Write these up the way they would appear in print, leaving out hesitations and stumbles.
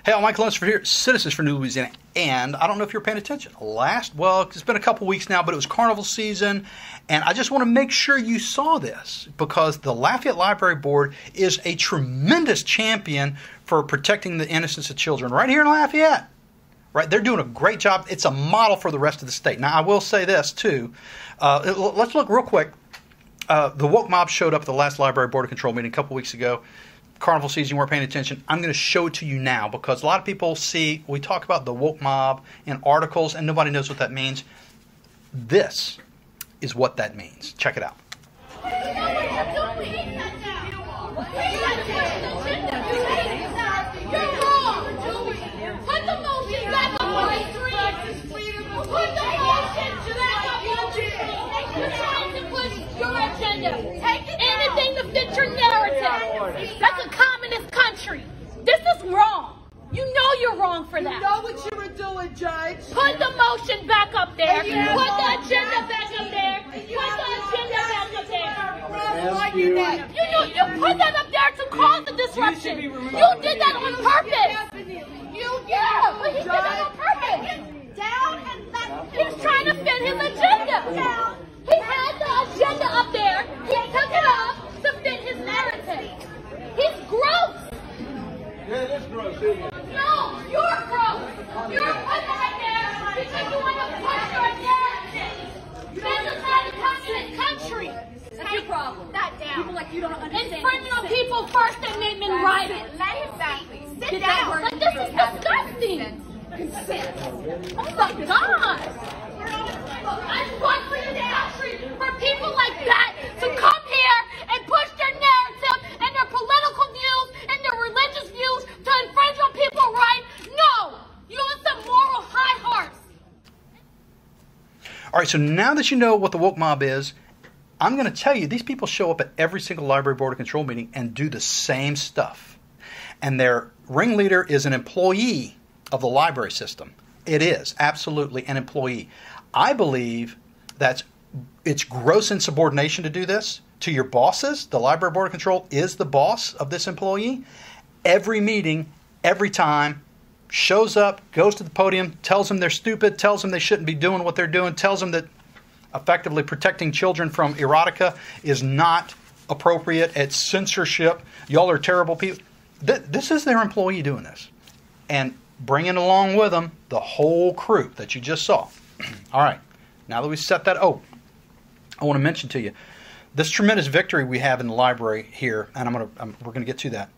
Hey, I'm Michael Lunsford here, Citizens for New Louisiana, and I don't know if you're paying attention. Well, it's been a couple weeks now, but it was carnival season, and I just want to make sure you saw this because the Lafayette Library Board is a tremendous champion for protecting the innocence of children right here in Lafayette. Right, they're doing a great job. It's a model for the rest of the state. Now, I will say this, too. Let's look real quick. The woke mob showed up at the last Library Board of Control meeting a couple weeks ago. Carnival season, you weren't paying attention. I'm going to show it to you now because a lot of people we talk about the woke mob in articles and nobody knows what that means. This is what that means. Check it out. Anything to fit your narrative. That's a communist country. This is wrong. You know you're wrong for that. You know what you were doing, Judge. Put the motion back up there. Put the agenda back up there. Put the agenda back up there. You put that up there to cause the disruption. You did that on purpose. But he did that on purpose. Down and left. He's trying to fit his agenda. Down. He had the agenda up there. He took it off to fit his narrative. He's gross. Yeah, it is gross, isn't it? No, you're gross. You're putting it there because you want to push your narrative. This is not a communist country. That's your problem. That down. People like you don't understand. Infringement on people first amendment right. Let him sit Get down. But this is disgusting. Consent. Oh my God. I'm going for this country for people like that to come here and push their narrative and their political views and their religious views to infringe on people's rights. No, you want some moral high horse. All right, so now that you know what the woke mob is, I'm going to tell you these people show up at every single Library Board of Control meeting and do the same stuff. And their ringleader is an employee of the library system. It is absolutely an employee. I believe that it's gross insubordination to do this to your bosses. The Library Board of Control is the boss of this employee. Every meeting, every time, shows up, goes to the podium, tells them they're stupid, tells them they shouldn't be doing what they're doing, tells them that effectively protecting children from erotica is not appropriate. It's censorship. Y'all are terrible people. This is their employee doing this. And bringing along with them the whole crew that you just saw. All right, now that we set that, I want to mention to you this tremendous victory we have in the library here, and we're gonna get to that.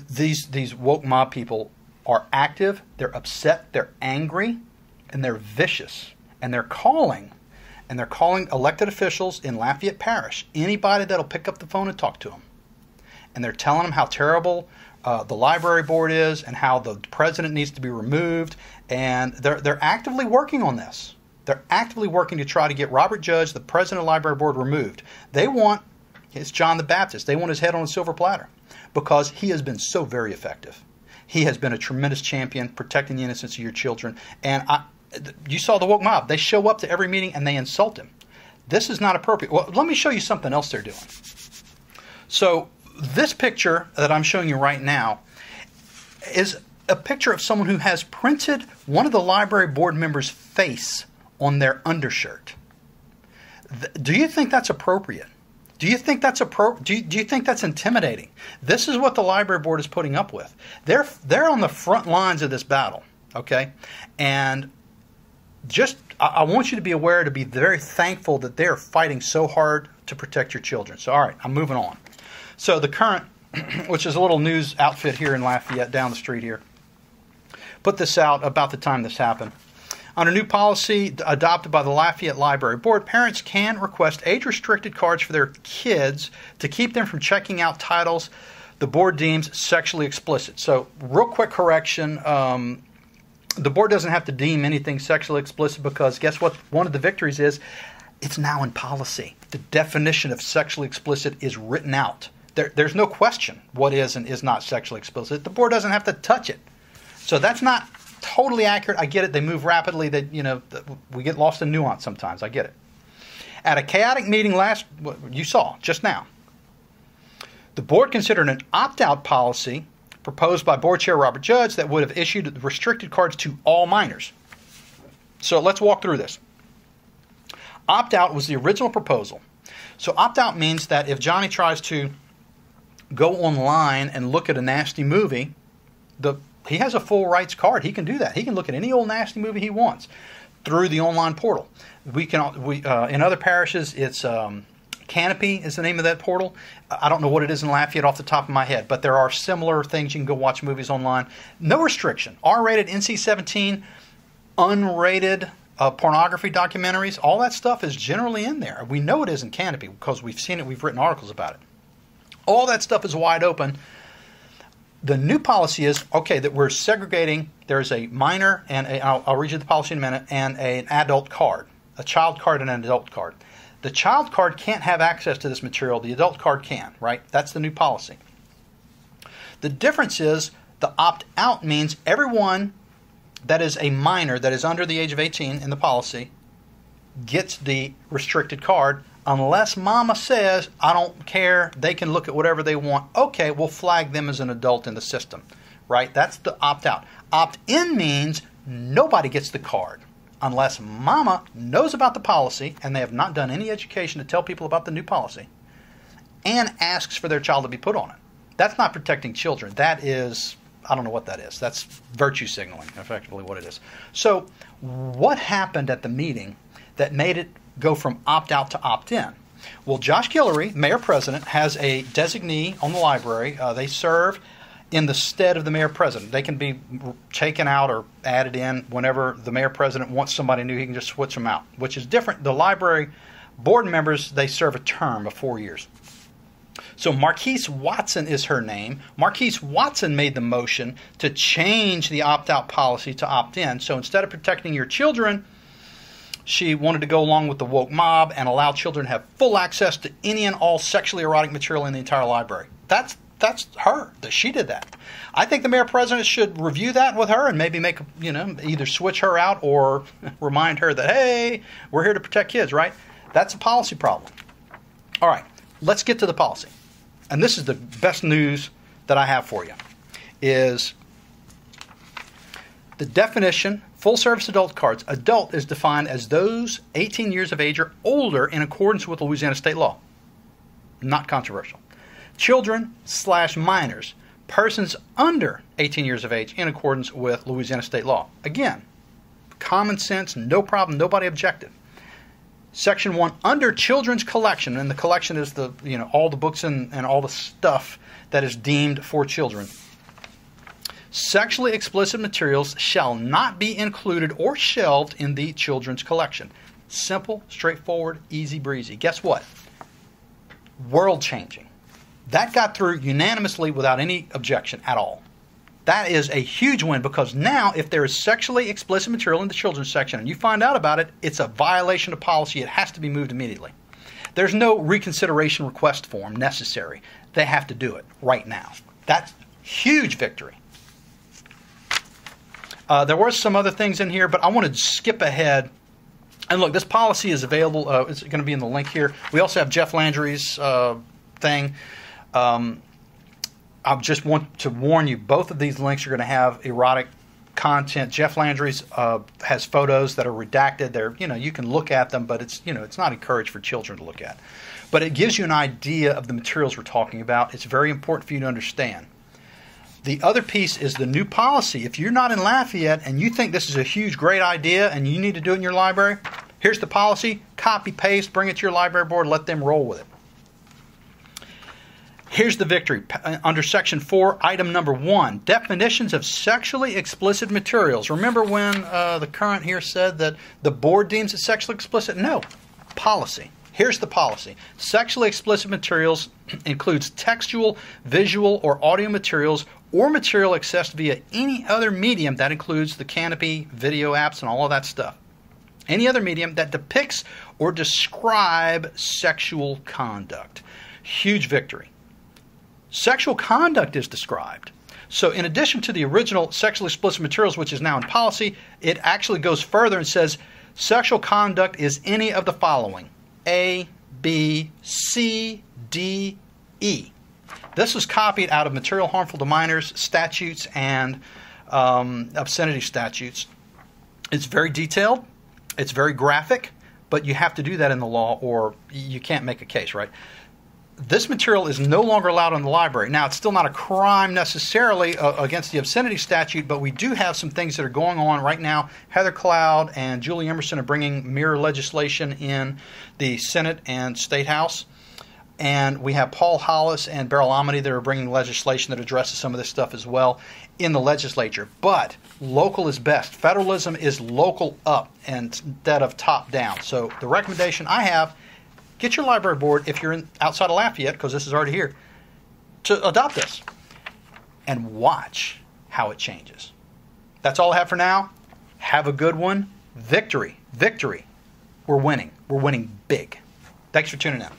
These woke mob people are active, they're upset, they're angry, and they're vicious, and they're calling elected officials in Lafayette Parish, anybody that'll pick up the phone and talk to them, and they're telling them how terrible the library board is and how the president needs to be removed, and they're actively working on this. They're actively working to try to get Robert Judge, the president of the library board, removed. It's John the Baptist. They want his head on a silver platter because he has been so very effective. He has been a tremendous champion protecting the innocence of your children. And you saw the woke mob. They show up to every meeting and they insult him. This is not appropriate. Well, let me show you something else they're doing. So this picture that I'm showing you right now is a picture of someone who has printed one of the library board members' face on their undershirt. Do you think that's appropriate? Do you think that's do you think that's intimidating? This is what the library board is putting up with. They're on the front lines of this battle, okay? And I want you to be aware, to be very thankful that they're fighting so hard to protect your children. So, all right, I'm moving on. So the Current, which is a little news outfit here in Lafayette, down the street here, put this out about the time this happened. On a new policy adopted by the Lafayette Library Board, parents can request age-restricted cards for their kids to keep them from checking out titles the board deems sexually explicit. So, real quick correction, the board doesn't have to deem anything sexually explicit because guess what? One of the victories is it's now in policy. The definition of sexually explicit is written out. There's no question what is and is not sexually explicit. The board doesn't have to touch it. So that's not totally accurate. I get it. They move rapidly. We get lost in nuance sometimes. I get it. At a chaotic meeting you saw just now, the board considered an opt-out policy proposed by Board Chair Robert Judge that would have issued restricted cards to all minors. So let's walk through this. Opt-out was the original proposal. So opt-out means that if Johnny tries to go online and look at a nasty movie, he has a full rights card. He can do that. He can look at any old nasty movie he wants through the online portal. In other parishes, it's Canopy is the name of that portal. I don't know what it is in Lafayette off the top of my head, but there are similar things. You can go watch movies online. No restriction. R-rated, NC-17, unrated pornography documentaries, all that stuff is generally in there. We know it is in Canopy because we've seen it. We've written articles about it. All that stuff is wide open. The new policy is, okay, that we're segregating. There's a minor, and I'll read you the policy in a minute, and an adult card, a child card and an adult card. The child card can't have access to this material. The adult card can, right? That's the new policy. The difference is the opt-out means everyone that is a minor, that is under the age of 18 in the policy, gets the restricted card unless mama says, I don't care, they can look at whatever they want. Okay, we'll flag them as an adult in the system, right? That's the opt-out. Opt-in means nobody gets the card unless mama knows about the policy and they have not done any education to tell people about the new policy and asks for their child to be put on it. That's not protecting children. That is, I don't know what that is. That's virtue signaling, effectively what it is. So what happened at the meeting that made it go from opt-out to opt-in? Well, Josh Guillory, mayor-president, has a designee on the library. They serve in the stead of the mayor-president. They can be taken out or added in whenever the mayor-president wants somebody new. He can just switch them out, which is different. The library board members, they serve a term of 4 years. So Marquise Watson is her name. Marquise Watson made the motion to change the opt-out policy to opt-in. So instead of protecting your children, she wanted to go along with the woke mob and allow children to have full access to any and all sexually erotic material in the entire library. That's her. She did that. I think the mayor-president should review that with her and maybe make, either switch her out or remind her that, hey, we're here to protect kids, right? That's a policy problem. All right, let's get to the policy. And this is the best news that I have for you, is the definition, full-service adult cards. Adult is defined as those 18 years of age or older in accordance with Louisiana state law. Not controversial. Children/minors, persons under 18 years of age in accordance with Louisiana state law. Again, common sense, no problem, nobody objected. Section 1, under children's collection, and the collection is the all the books and all the stuff that is deemed for children. Sexually explicit materials shall not be included or shelved in the children's collection. Simple, straightforward, easy breezy. Guess what? World changing. That got through unanimously without any objection at all. That is a huge win, because now if there is sexually explicit material in the children's section and you find out about it, it's a violation of policy. It has to be moved immediately. There's no reconsideration request form necessary. They have to do it right now. That's huge victory. There were some other things in here, but I want to skip ahead. And look, this policy is available. It's going to be in the link here. We also have Jeff Landry's thing. I just want to warn you, both of these links are going to have erotic content. Jeff Landry's has photos that are redacted. They're, you can look at them, but it's not encouraged for children to look at. But it gives you an idea of the materials we're talking about. It's very important for you to understand. The other piece is the new policy. If you're not in Lafayette and you think this is a huge, great idea and you need to do it in your library, here's the policy. Copy, paste, bring it to your library board, let them roll with it. Here's the victory. Under Section 4, Item number 1, definitions of sexually explicit materials. Remember when the current here said that the board deems it sexually explicit? No. Policy. Here's the policy. Sexually explicit materials includes textual, visual, or audio materials or material accessed via any other medium. That includes the Canopy, video apps, and all of that stuff. Any other medium that depicts or describe sexual conduct. Huge victory. Sexual conduct is described. So in addition to the original sexually explicit materials, which is now in policy, it actually goes further and says sexual conduct is any of the following: A, B, C, D, E. This was copied out of material harmful to minors statutes and obscenity statutes. It's very detailed. It's very graphic, but you have to do that in the law or you can't make a case, right? This material is no longer allowed in the library. Now, it's still not a crime necessarily against the obscenity statute, but we do have some things that are going on right now. Heather Cloud and Julie Emerson are bringing mirror legislation in the Senate and State House. And we have Paul Hollis and Beryl Amity that are bringing legislation that addresses some of this stuff as well in the legislature. But local is best. Federalism is local up instead of top down. So the recommendation I have, get your library board, if you're outside of Lafayette, because this is already here, to adopt this and watch how it changes. That's all I have for now. Have a good one. Victory. Victory. We're winning. We're winning big. Thanks for tuning in.